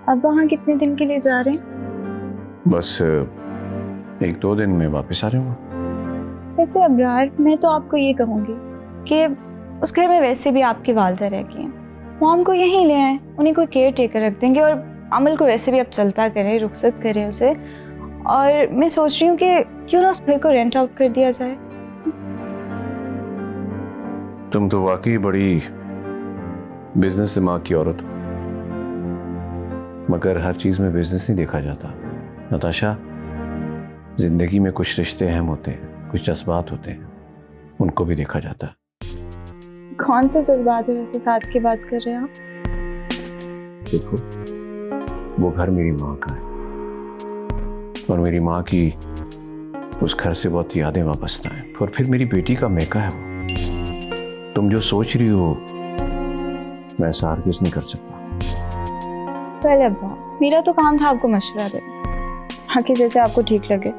अब वहाँ कितने दिन के लिए जा रहे हैं? बस 1-2 दिन में वापस आ जाऊंगा। वैसे अब्रार, मैं तो आपको ये कहूँगी कि उस घर में वैसे भी आपकी वालदा रह गई हैं, मॉम को यहीं ले आए, उन्हें कोई केयर टेकर रख देंगे और अमल को वैसे भी अब चलता करें, रुखसत करें उसे। और मैं सोच रही हूँ कि क्यों ना उस घर को रेंट आउट कर दिया जाए। तुम तो वाकई बड़ी बिजनेस दिमाग की औरत हो, मगर हर चीज में बिजनेस नहीं देखा जाता नताशा। जिंदगी में कुछ रिश्ते अहम होते हैं, कुछ जज्बात होते हैं, उनको भी देखा जाता है। कौन से जज्बात और ऐसे साथ की बात कर रहे हैं आप? देखो, वो घर मेरी माँ का है और मेरी माँ की उस घर से बहुत यादें वापसता हैं, और फिर मेरी बेटी का मेका है वो। तुम जो सोच रही हो मैं ऐसा हरगिज़ नहीं कर सकता। पहले अब्बा, मेरा तो काम था आपको मशवरा देना, बाकी जैसे आपको ठीक लगे।